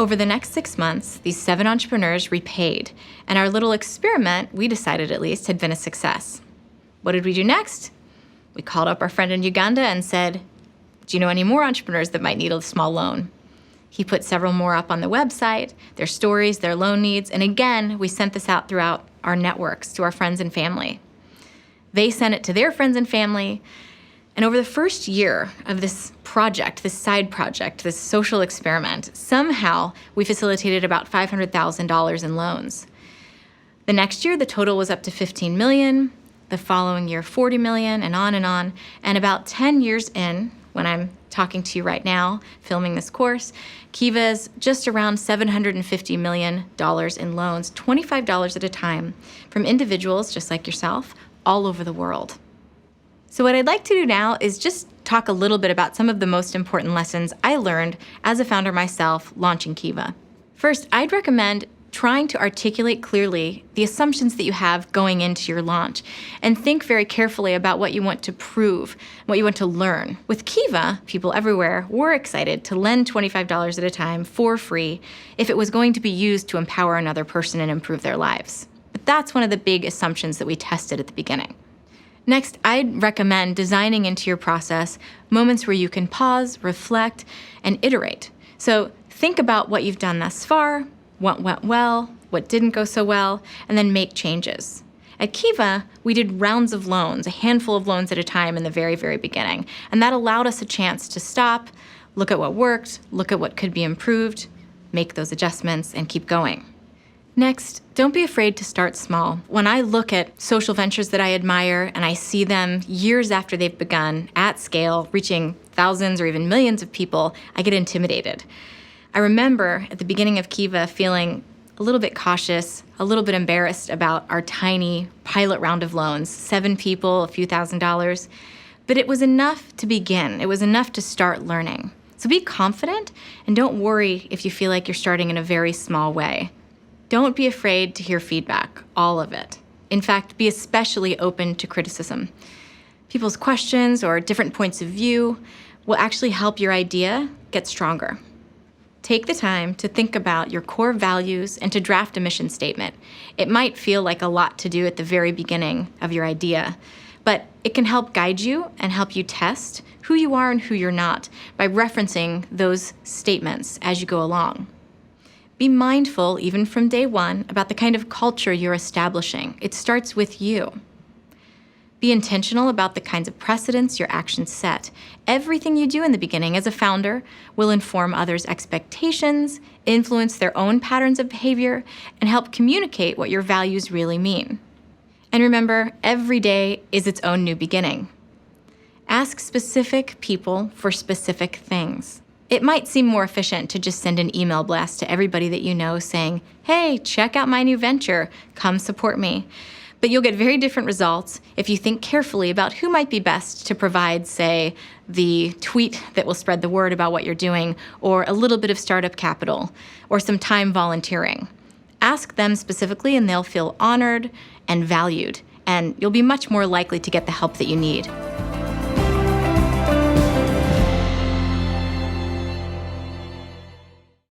Over the next 6 months, these 7 entrepreneurs repaid, and our little experiment, we decided at least, had been a success. What did we do next? We called up our friend in Uganda and said, "Do you know any more entrepreneurs that might need a small loan?" He put several more up on the website, their stories, their loan needs, and again, we sent this out throughout our networks to our friends and family. They sent it to their friends and family, and over the first year of this project, this side project, this social experiment, somehow we facilitated about $500,000 in loans. The next year, the total was up to $15 million, the following year, $40 million, and on, and about 10 years in, when I'm talking to you right now, filming this course, Kiva is just around $750 million in loans, $25 at a time, from individuals just like yourself, all over the world. So what I'd like to do now is just talk a little bit about some of the most important lessons I learned as a founder myself launching Kiva. First, I'd recommend trying to articulate clearly the assumptions that you have going into your launch and think very carefully about what you want to prove, what you want to learn. With Kiva, people everywhere were excited to lend $25 at a time for free if it was going to be used to empower another person and improve their lives. But that's one of the big assumptions that we tested at the beginning. Next, I'd recommend designing into your process moments where you can pause, reflect, and iterate. So think about what you've done thus far, what went well, what didn't go so well, and then make changes. At Kiva, we did rounds of loans, a handful of loans at a time in the very, very beginning, and that allowed us a chance to stop, look at what worked, look at what could be improved, make those adjustments, and keep going. Next, don't be afraid to start small. When I look at social ventures that I admire and I see them years after they've begun at scale, reaching thousands or even millions of people, I get intimidated. I remember at the beginning of Kiva feeling a little bit cautious, a little bit embarrassed about our tiny pilot round of loans, 7 people, a few $1,000s, but it was enough to begin. It was enough to start learning. So be confident and don't worry if you feel like you're starting in a very small way. Don't be afraid to hear feedback, all of it. In fact, be especially open to criticism. People's questions or different points of view will actually help your idea get stronger. Take the time to think about your core values and to draft a mission statement. It might feel like a lot to do at the very beginning of your idea, but it can help guide you and help you test who you are and who you're not by referencing those statements as you go along. Be mindful, even from day one, about the kind of culture you're establishing. It starts with you. Be intentional about the kinds of precedents your actions set. Everything you do in the beginning as a founder will inform others' expectations, influence their own patterns of behavior, and help communicate what your values really mean. And remember, every day is its own new beginning. Ask specific people for specific things. It might seem more efficient to just send an email blast to everybody that you know saying, "Hey, check out my new venture, come support me." But you'll get very different results if you think carefully about who might be best to provide, say, the tweet that will spread the word about what you're doing, or a little bit of startup capital, or some time volunteering. Ask them specifically and they'll feel honored and valued, and you'll be much more likely to get the help that you need.